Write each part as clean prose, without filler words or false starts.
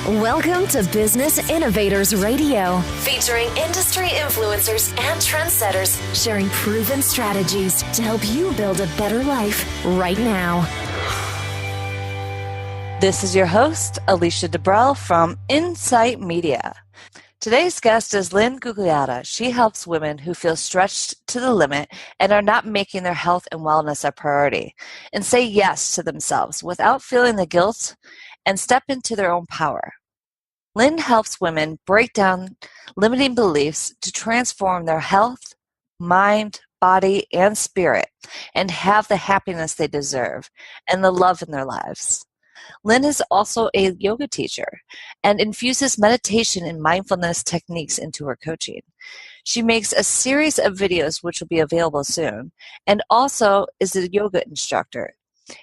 Welcome to Business Innovators Radio, featuring industry influencers and trendsetters sharing proven strategies to help you build a better life right now. This is your host, Alicia Debrell from Insight Media. Today's guest is Lynne Gugliotta. She helps women who feel stretched to the limit and are not making their health and wellness a priority, and say yes to themselves without feeling the guilt and step into their own power. Lynne helps women break down limiting beliefs to transform their health, mind, body, and spirit, and have the happiness they deserve and the love in their lives. Lynne is also a yoga teacher and infuses meditation and mindfulness techniques into her coaching. She makes a series of videos which will be available soon, and also is a yoga instructor.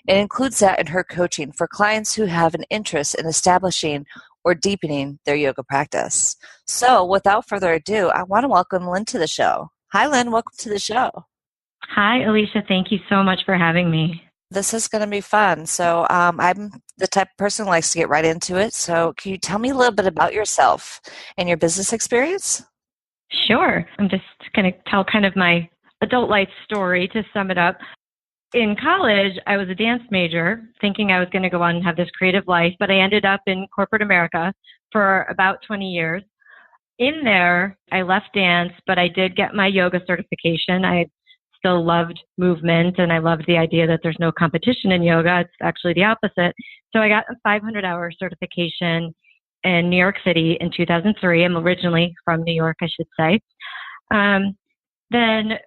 It includes that in her coaching for clients who have an interest in establishing or deepening their yoga practice. So without further ado, I want to welcome Lynne to the show. Hi, Lynne. Welcome to the show. Hi, Alicia. Thank you so much for having me. This is going to be fun. So I'm the type of person who likes to get right into it. So can you tell me a little bit about yourself and your business experience? Sure. I'm just going to tell kind of my adult life story to sum it up. In college, I was a dance major, thinking I was going to go on and have this creative life, but I ended up in corporate America for about 20 years. In there, I left dance, but I did get my yoga certification. I still loved movement, and I loved the idea that there's no competition in yoga. It's actually the opposite. So I got a 500-hour certification in New York City in 2003. I'm originally from New York, I should say. Then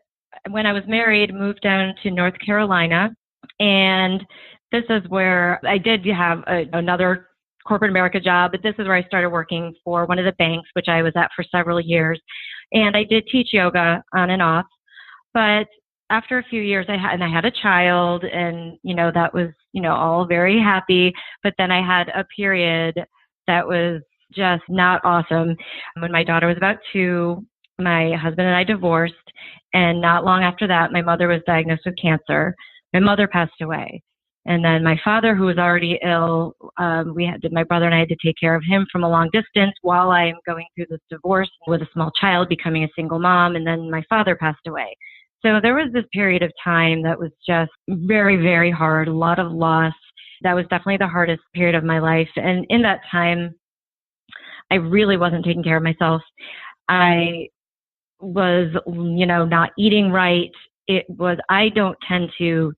when I was married, moved down to North Carolina, and this is where I did have another corporate America job, but this is where I started working for one of the banks, which I was at for several years. And I did teach yoga on and off. But after a few years, I had a child, and, that was, all very happy. But then I had a period that was just not awesome. When my daughter was about 2, my husband and I divorced. And not long after that, my mother was diagnosed with cancer. My mother passed away. And then my father, who was already ill, my brother and I had to take care of him from a long distance while I am going through this divorce with a small child, becoming a single mom. And then my father passed away. So there was this period of time that was just very, very hard, a lot of loss. That was definitely the hardest period of my life. And in that time, I really wasn't taking care of myself. I was, not eating right. I don't tend to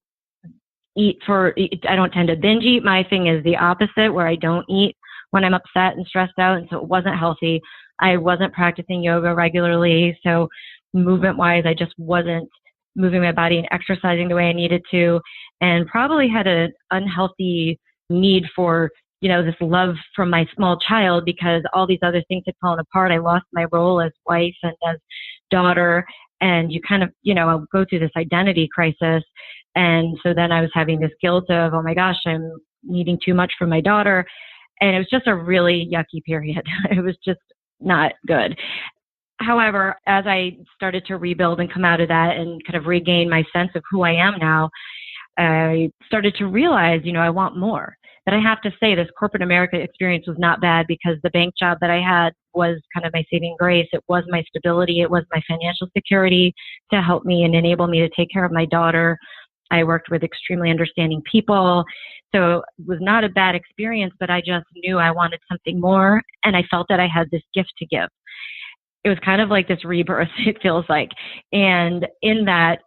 binge eat. My thing is the opposite, where I don't eat when I'm upset and stressed out. And so it wasn't healthy. I wasn't practicing yoga regularly. So movement-wise, I just wasn't moving my body and exercising the way I needed to, and probably had an unhealthy need for, this love from my small child, because all these other things had fallen apart. I lost my role as wife and as daughter, and you kind of, go through this identity crisis. And so then I was having this guilt of, oh my gosh, I'm needing too much from my daughter. And it was just a really yucky period. It was just not good. However, as I started to rebuild and come out of that and kind of regain my sense of who I am now, I started to realize, I want more. But I have to say, this corporate America experience was not bad, because the bank job that I had was kind of my saving grace. It was my stability. It was my financial security to help me and enable me to take care of my daughter. I worked with extremely understanding people. So it was not a bad experience, but I just knew I wanted something more. And I felt that I had this gift to give. It was kind of like this rebirth, it feels like. And in that,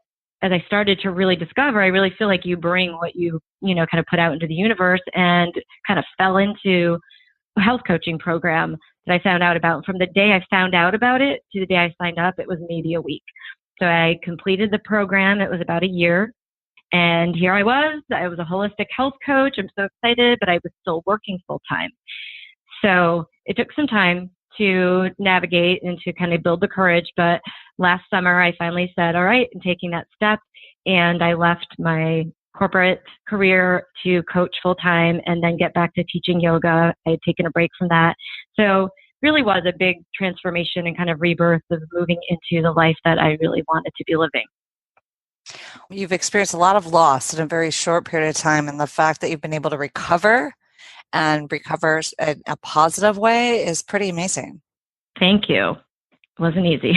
as I started to really discover, I really feel like you bring what you kind of put out into the universe, and kind of fell into a health coaching program that I found out about. From the day I found out about it to the day I signed up, it was maybe a week. So I completed the program. It was about a year. And here I was a holistic health coach. I'm so excited, but I was still working full time. So it took some time to navigate and to kind of build the courage. But last summer, I finally said, all right, I'm taking that step. And I left my corporate career to coach full time and then get back to teaching yoga. I had taken a break from that. So really was a big transformation and kind of rebirth of moving into the life that I really wanted to be living. You've experienced a lot of loss in a very short period of time, and the fact that you've been able to recover and recovers in a positive way is pretty amazing. Thank you. It wasn't easy.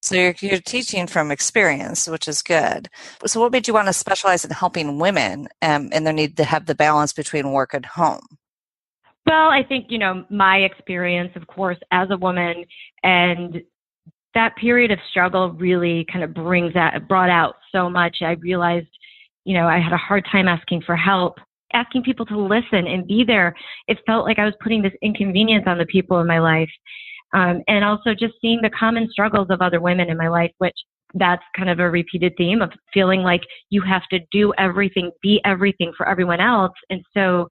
So you're teaching from experience, which is good. So what made you want to specialize in helping women and their need to have the balance between work and home? Well, I think, my experience, of course, as a woman, and that period of struggle really kind of brought out so much. I realized, I had a hard time asking for help, asking people to listen and be there. It felt like I was putting this inconvenience on the people in my life. And also just seeing the common struggles of other women in my life, which that's kind of a repeated theme of feeling like you have to do everything, be everything for everyone else. And so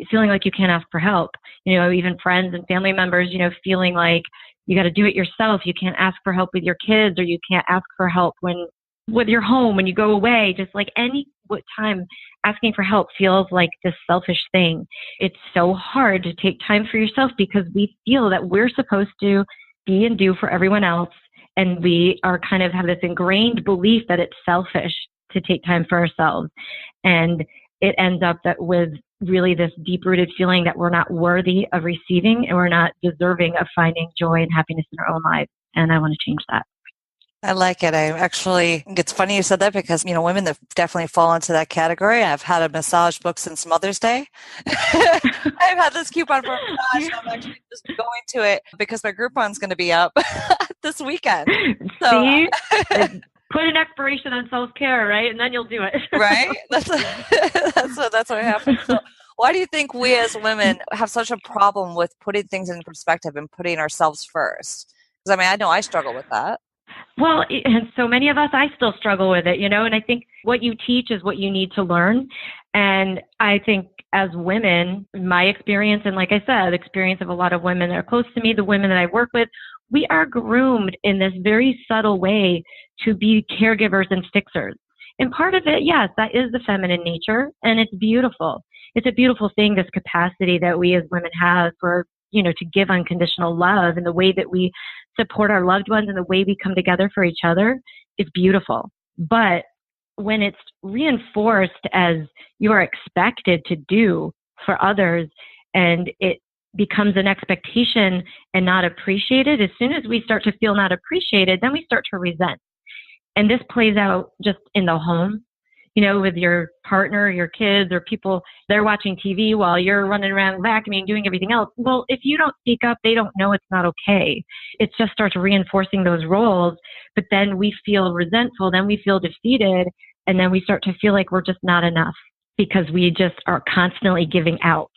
feeling like you can't ask for help, even friends and family members, feeling like you got to do it yourself. You can't ask for help with your kids, or you can't ask for help with your home, when you go away. Just like any time asking for help feels like this selfish thing. It's so hard to take time for yourself because we feel that we're supposed to be and do for everyone else. And we are kind of have this ingrained belief that it's selfish to take time for ourselves. And it ends up that with really this deep-rooted feeling that we're not worthy of receiving and we're not deserving of finding joy and happiness in our own lives. And I want to change that. I like it. It's funny you said that because, women that definitely fall into that category. I've had a massage book since Mother's Day. I've had this coupon for a massage. I'm actually just going to it because my Groupon's going to be up this weekend. So, see? Put an expiration on self-care, right? And then you'll do it. Right? That's what happens. So why do you think we as women have such a problem with putting things in perspective and putting ourselves first? Because I know I struggle with that. Well, and so many of us, I still struggle with it, and I think what you teach is what you need to learn. And I think as women, my experience, and like I said, the experience of a lot of women that are close to me, the women that I work with, we are groomed in this very subtle way to be caregivers and fixers. And part of it, yes, that is the feminine nature, and it's beautiful. It's a beautiful thing, this capacity that we as women have for, to give unconditional love, and the way that we support our loved ones and the way we come together for each other is beautiful. But when it's reinforced as you are expected to do for others, and it becomes an expectation and not appreciated, as soon as we start to feel not appreciated, then we start to resent. And this plays out just in the home, with your partner, your kids, or people, they're watching TV while you're running around vacuuming, doing everything else. Well, if you don't speak up, they don't know it's not okay. It just starts reinforcing those roles, but then we feel resentful, then we feel defeated, and then we start to feel like we're just not enough because we just are constantly giving out.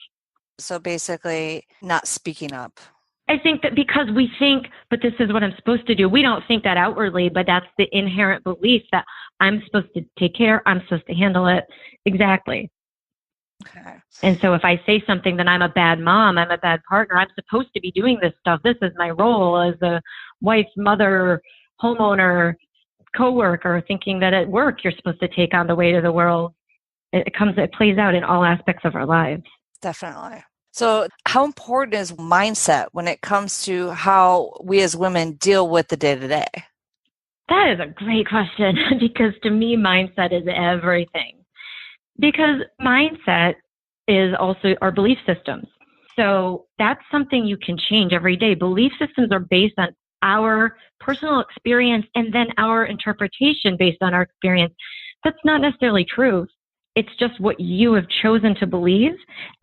So basically not speaking up. I think that because we think, but this is what I'm supposed to do. We don't think that outwardly, but that's the inherent belief that I'm supposed to take care. I'm supposed to handle it. Exactly. Okay. And so if I say something, then I'm a bad mom. I'm a bad partner. I'm supposed to be doing this stuff. This is my role as a wife, mother, homeowner, coworker, thinking that at work, you're supposed to take on the weight of the world. It plays out in all aspects of our lives. Definitely. So how important is mindset when it comes to how we as women deal with the day-to-day? That is a great question because to me, mindset is everything. Because mindset is also our belief systems. So that's something you can change every day. Belief systems are based on our personal experience and then our interpretation based on our experience. That's not necessarily true. It's just what you have chosen to believe.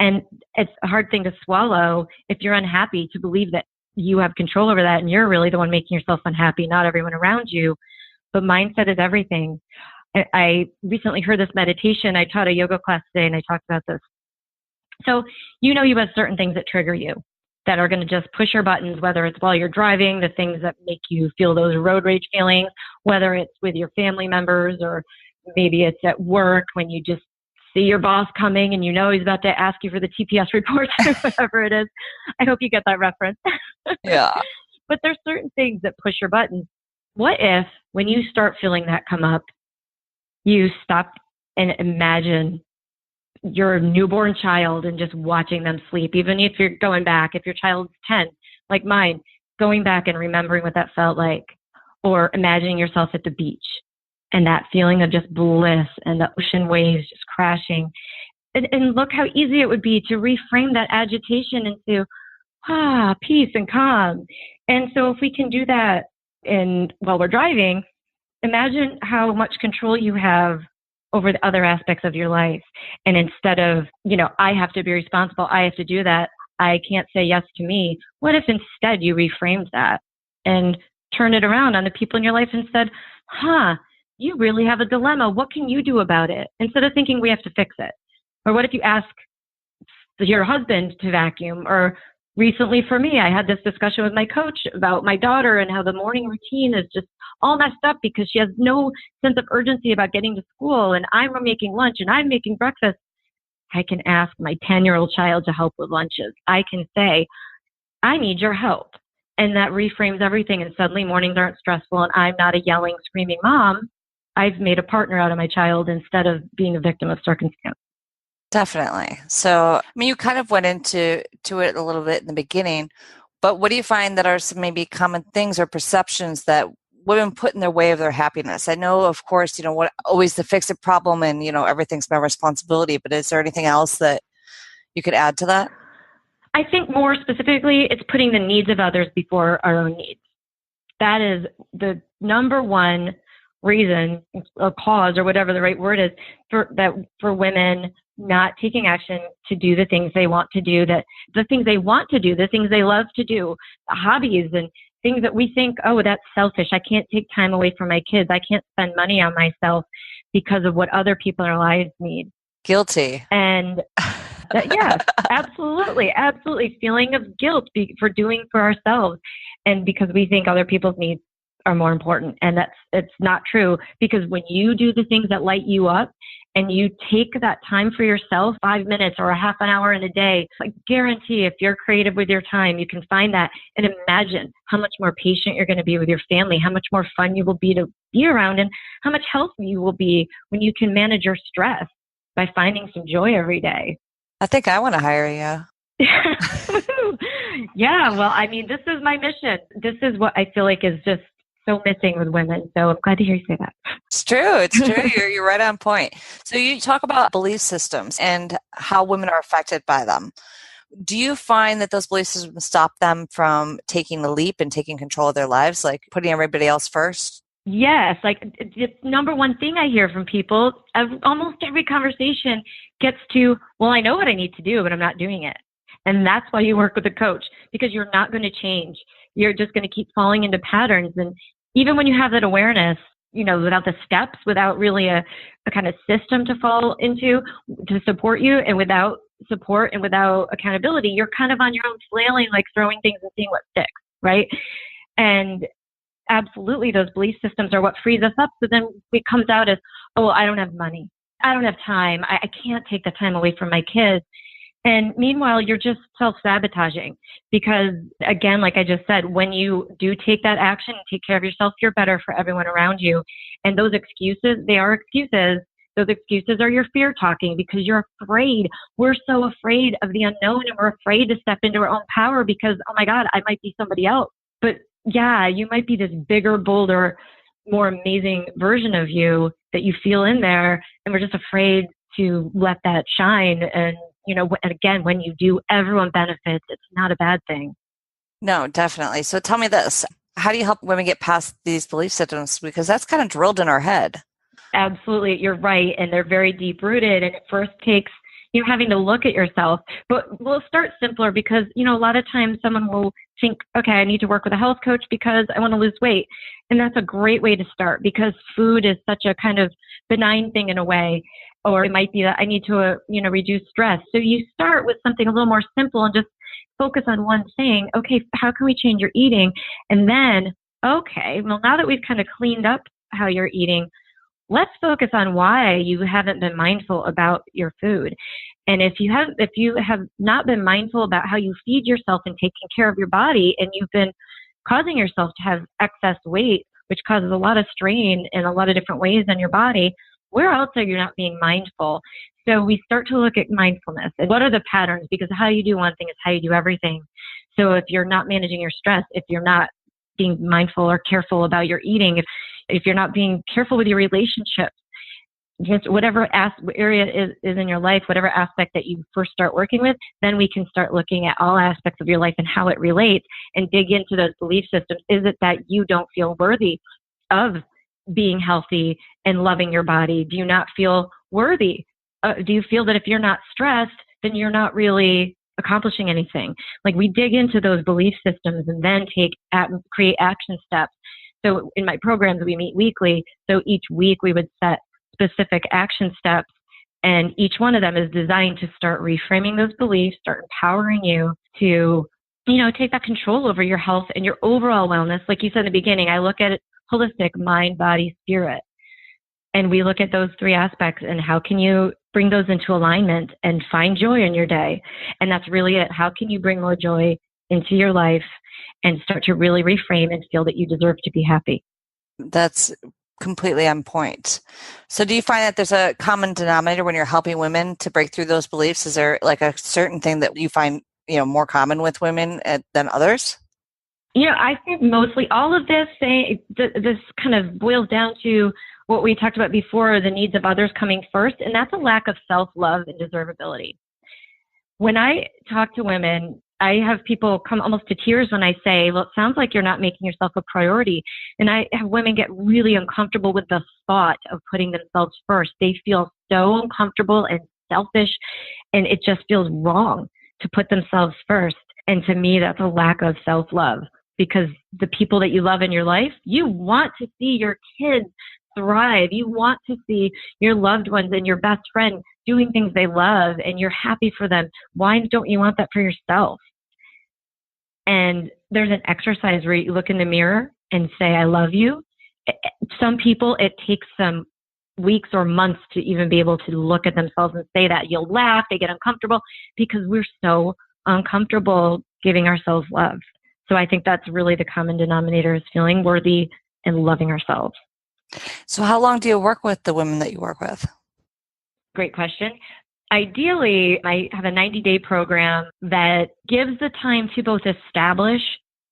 And it's a hard thing to swallow if you're unhappy to believe that you have control over that and you're really the one making yourself unhappy, not everyone around you. But mindset is everything. I recently heard this meditation. I taught a yoga class today and I talked about this. So you have certain things that trigger you that are going to just push your buttons, whether it's while you're driving, the things that make you feel those road rage feelings, whether it's with your family members or maybe it's at work when you just see your boss coming and he's about to ask you for the TPS report or whatever it is. I hope you get that reference. Yeah. But there's certain things that push your buttons. What if when you start feeling that come up, you stop and imagine your newborn child and just watching them sleep, even if you're going back, if your child's 10, like mine, going back and remembering what that felt like, or imagining yourself at the beach. And that feeling of just bliss and the ocean waves just crashing. And look how easy it would be to reframe that agitation into, peace and calm. And so if we can do that while we're driving, imagine how much control you have over the other aspects of your life. And instead of, I have to be responsible, I have to do that, I can't say yes to me. What if instead you reframed that and turned it around on the people in your life and said, you really have a dilemma. What can you do about it? Instead of thinking we have to fix it. Or what if you ask your husband to vacuum? Or recently for me, I had this discussion with my coach about my daughter and how the morning routine is just all messed up because she has no sense of urgency about getting to school. And I'm making lunch and I'm making breakfast. I can ask my 10-year-old child to help with lunches. I can say, I need your help. And that reframes everything. And suddenly mornings aren't stressful and I'm not a yelling, screaming mom. I've made a partner out of my child instead of being a victim of circumstance. Definitely. So, you kind of went into it a little bit in the beginning, but what do you find that are some maybe common things or perceptions that women put in their way of their happiness? I know, of course, what always the fix it problem and, everything's my responsibility, but is there anything else that you could add to that? I think more specifically, it's putting the needs of others before our own needs. That is the number one reason or cause or whatever the right word is for women not taking action to do the things they want to do, the things they love to do, the hobbies and things that we think, that's selfish. I can't take time away from my kids. I can't spend money on myself because of what other people in our lives need. Guilty. And yes, absolutely. Feeling of guilt for doing for ourselves. And because we think other people's needs are more important. And it's not true, because when you do the things that light you up and you take that time for yourself, 5 minutes or a half an hour in a day, I guarantee if you're creative with your time, you can find that and imagine how much more patient you're going to be with your family, how much more fun you will be to be around, and how much healthier you will be when you can manage your stress by finding some joy every day. I think I want to hire you. Yeah, well, this is my mission. This is what I feel like is just so missing with women. So I'm glad to hear you say that. It's true. You're right on point. So you talk about belief systems and how women are affected by them. Do you find that those belief systems stop them from taking the leap and taking control of their lives, like putting everybody else first? Yes, it's number one thing I hear from people. Almost every conversation gets to, well, I know what I need to do, but I'm not doing it. And that's why you work with a coach, because you're not going to change. You're just going to keep falling into patterns. And even when you have that awareness, without the steps, without really a kind of system to fall into to support you, and without support and without accountability, you're kind of on your own flailing, like throwing things and seeing what sticks, right? And absolutely, those belief systems are what frees us up. So then it comes out as, I don't have money. I don't have time. I can't take the time away from my kids. And meanwhile, you're just self-sabotaging, because again, like I just said, when you do take that action and take care of yourself, you're better for everyone around you. And those excuses, they are excuses. Those excuses are your fear talking, because you're afraid. We're so afraid of the unknown, and we're afraid to step into our own power because, oh my God, I might be somebody else. But yeah, you might be this bigger, bolder, more amazing version of you that you feel in there. And we're just afraid to let that shine. And, again, when you do, everyone benefits. It's not a bad thing. No, definitely. So tell me this, how do you help women get past these belief systems? Because that's kind of drilled in our head. Absolutely. You're right. And they're very deep rooted. And it first takes having to look at yourself. But we'll start simpler, because, a lot of times someone will think, okay, I need to work with a health coach because I want to lose weight. And that's a great way to start, because food is such a kind of benign thing in a way. Or it might be that I need to, reduce stress. So you start with something a little more simple and just focus on one thing. Okay, how can we change your eating? And then, okay, well, now that we've kind of cleaned up how you're eating, let's focus on why you haven't been mindful about your food. And if you have not been mindful about how you feed yourself and taking care of your body, and you've been causing yourself to have excess weight, which causes a lot of strain in a lot of different ways on your body, where else are you not being mindful? So we start to look at mindfulness and what are the patterns, because how you do one thing is how you do everything. So if you're not managing your stress, if you're not being mindful or careful about your eating, if you're not being careful with your relationships, just whatever area is in your life, whatever aspect that you first start working with, then we can start looking at all aspects of your life and how it relates and dig into those belief systems. Is it that you don't feel worthy of being healthy and loving your body? Do you not feel worthy? Do you feel that if you're not stressed, then you're not really accomplishing anything? Like, we dig into those belief systems and then create action steps. So in my programs, we meet weekly. So each week we would set specific action steps, and each one of them is designed to start reframing those beliefs, start empowering you to, take that control over your health and your overall wellness. Like you said in the beginning, I look at it holistic: mind, body, spirit. And we look at those three aspects and how can you bring those into alignment and find joy in your day. And that's really it. How can you bring more joy into your life and start to really reframe and feel that you deserve to be happy? That's completely on point. So do you find that there's a common denominator when you're helping women to break through those beliefs? Is there like a certain thing that you find, more common with women than others? I think mostly all of this kind of boils down to what we talked about before, the needs of others coming first, and that's a lack of self-love and deservability. When I talk to women, I have people come almost to tears when I say, well, it sounds like you're not making yourself a priority. And I have women get really uncomfortable with the thought of putting themselves first. They feel so uncomfortable and selfish, and it just feels wrong to put themselves first. And to me, that's a lack of self-love, because the people that you love in your life, you want to see your kids thrive. You want to see your loved ones and your best friend doing things they love, and you're happy for them. Why don't you want that for yourself? And there's an exercise where you look in the mirror and say, I love you. Some people, it takes some weeks or months to even be able to look at themselves and say that. You'll laugh, they get uncomfortable because we're so uncomfortable giving ourselves love. So I think that's really the common denominator, is feeling worthy and loving ourselves. So how long do you work with the women that you work with? Great question. Ideally, I have a 90-day program that gives the time to both establish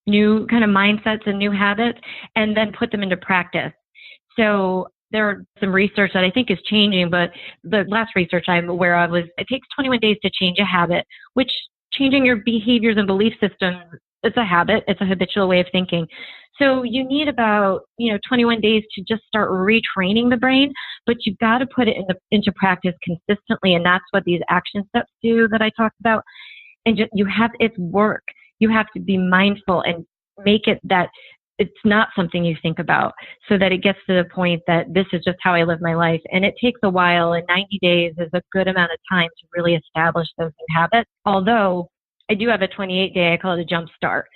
new kind of mindsets and new habits and then put them into practice. So there are some research that I think is changing, but the last research I'm aware of was it takes 21 days to change a habit, which changing your behaviors and belief systems, it's a habit. It's a habitual way of thinking. So you need about, 21 days to just start retraining the brain, but you've got to put it into practice consistently. And that's what these action steps do that I talked about. And it's work. You have to be mindful and make it that it's not something you think about, so that it gets to the point that this is just how I live my life. And it takes a while, and 90 days is a good amount of time to really establish those new habits. Although I do have a 28-day, I call it a jump start.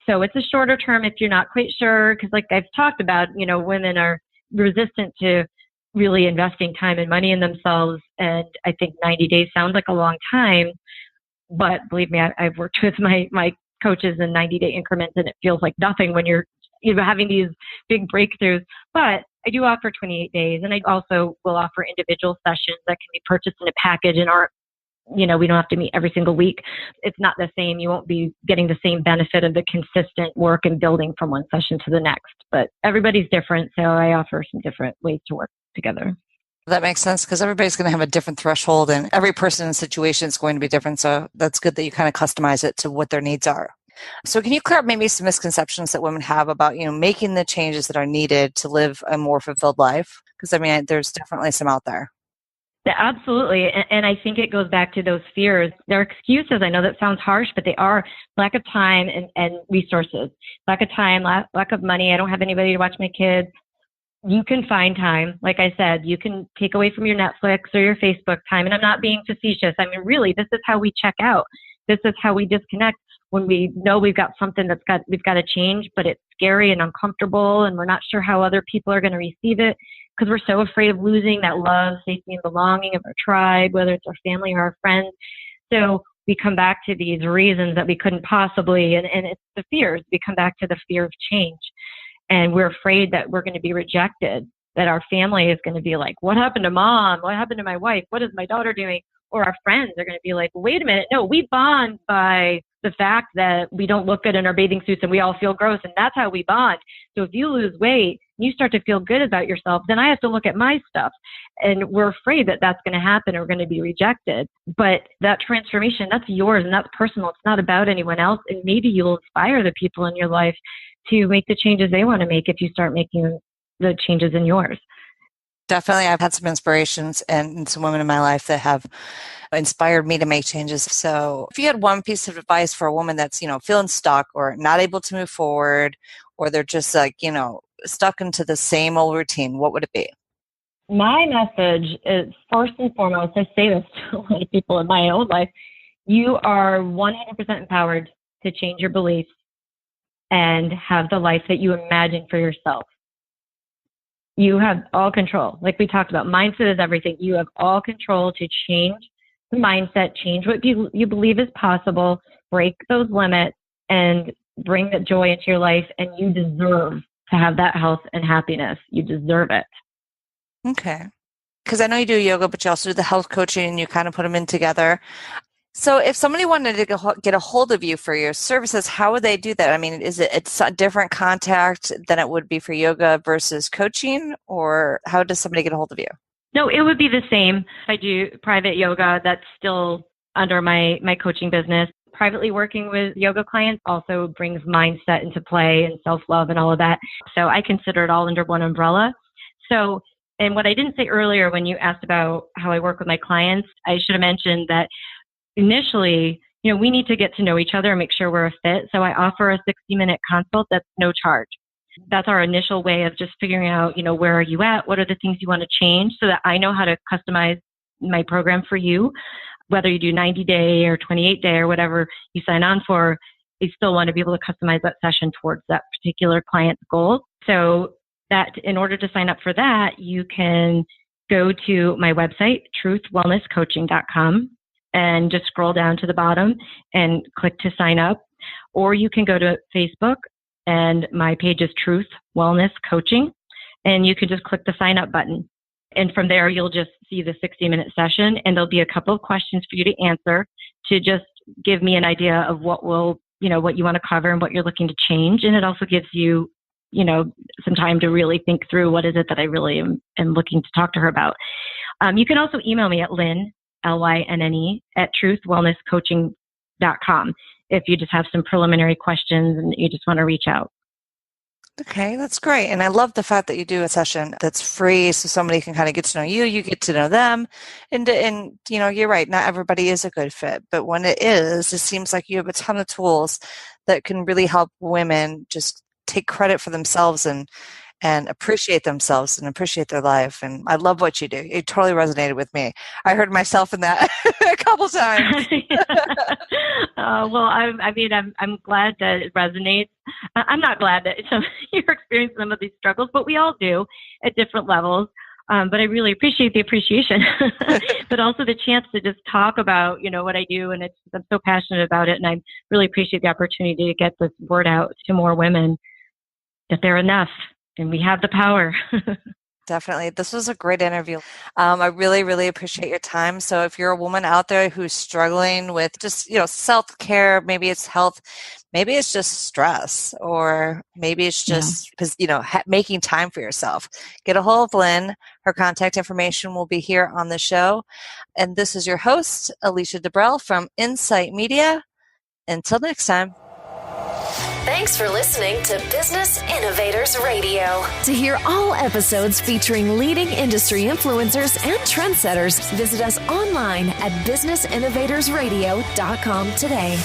So it's a shorter term if you're not quite sure, because like I've talked about, women are resistant to really investing time and money in themselves. And I think 90 days sounds like a long time, but believe me, I've worked with my coaches in 90-day increments, and it feels like nothing when you're having these big breakthroughs. But I do offer 28 days, and I also will offer individual sessions that can be purchased in a package and aren't, we don't have to meet every single week. It's not the same. You won't be getting the same benefit of the consistent work and building from one session to the next. But everybody's different, so I offer some different ways to work together. That makes sense, because everybody's going to have a different threshold, and every person and situation is going to be different. So that's good that you kind of customize it to what their needs are. So can you clear up maybe some misconceptions that women have about, making the changes that are needed to live a more fulfilled life? Because there's definitely some out there. Yeah, absolutely. And I think it goes back to those fears. They're excuses. I know that sounds harsh, but they are lack of time and resources. Lack of time, lack of money. I don't have anybody to watch my kids. You can find time. Like I said, you can take away from your Netflix or your Facebook time. And I'm not being facetious. Really, this is how we check out. This is how we disconnect when we know we've got something we've got to change, but it's scary and uncomfortable, and we're not sure how other people are going to receive it, because we're so afraid of losing that love, safety, and belonging of our tribe, whether it's our family or our friends. So we come back to these reasons that we couldn't possibly, and it's the fears. We come back to the fear of change, and we're afraid that we're going to be rejected, that our family is going to be like, what happened to mom? What happened to my wife? What is my daughter doing? Or our friends are going to be like, wait a minute. No, we bond by the fact that we don't look good in our bathing suits and we all feel gross, and that's how we bond. So if you lose weight you start to feel good about yourself, then I have to look at my stuff. And we're afraid that that's going to happen or going to be rejected. But that transformation, that's yours and that's personal. It's not about anyone else. And maybe you'll inspire the people in your life to make the changes they want to make if you start making the changes in yours. Definitely. I've had some inspirations and some women in my life that have inspired me to make changes. So if you had one piece of advice for a woman that's, feeling stuck or not able to move forward, or they're just like, stuck into the same old routine, what would it be? My message is, first and foremost, I say this to a lot of people in my own life, you are 100% empowered to change your beliefs and have the life that you imagine for yourself. You have all control. Like we talked about, mindset is everything. You have all control to change the mindset, change what you believe is possible, break those limits, and bring that joy into your life. And you deserve to have that health and happiness. You deserve it. Okay. Because I know you do yoga, but you also do the health coaching and you kind of put them in together. So if somebody wanted to get a hold of you for your services, how would they do that? I mean, it's a different contact than it would be for yoga versus coaching, or how does somebody get a hold of you? No, it would be the same. I do private yoga. That's still under my coaching business. Privately working with yoga clients also brings mindset into play and self-love and all of that. So I consider it all under one umbrella. So, and what I didn't say earlier when you asked about how I work with my clients, I should have mentioned that initially, we need to get to know each other and make sure we're a fit. So I offer a 60-minute consult that's no charge. That's our initial way of just figuring out, where are you at? What are the things you want to change so that I know how to customize my program for you. Whether you do 90-day or 28-day or whatever you sign on for, you still want to be able to customize that session towards that particular client's goals. So that in order to sign up for that, you can go to my website, truthwellnesscoaching.com. and just scroll down to the bottom and click to sign up. Or you can go to Facebook, and my page is Truth Wellness Coaching, and you can just click the sign up button. And from there, you'll just see the 60-minute session, and there'll be a couple of questions for you to answer to just give me an idea of what you want to cover and what you're looking to change. And it also gives you, some time to really think through what is it that I really am looking to talk to her about. You can also email me at Lynne, Lynne, at truthwellnesscoaching.com if you just have some preliminary questions and you just want to reach out. Okay, that's great. And I love the fact that you do a session that's free so somebody can kind of get to know you get to know them. And you're right, not everybody is a good fit. But when it is, it seems like you have a ton of tools that can really help women just take credit for themselves and appreciate themselves and appreciate their life. And I love what you do. It totally resonated with me. I heard myself in that a couple times. Well, I'm glad that it resonates. I'm not glad that you're experiencing some of these struggles, but we all do at different levels. But I really appreciate the appreciation, but also the chance to just talk about, what I do. And I'm so passionate about it. And I really appreciate the opportunity to get this word out to more women that they're enough. And we have the power. Definitely. This was a great interview. I really, really appreciate your time. So if you're a woman out there who's struggling with just, self-care, maybe it's health, maybe it's just stress, or maybe it's just, making time for yourself, get a hold of Lynne. Her contact information will be here on the show. And this is your host, Alicia Debrell from Insight Media. Until next time. Thanks for listening to Business Innovators Radio. To hear all episodes featuring leading industry influencers and trendsetters, visit us online at businessinnovatorsradio.com today.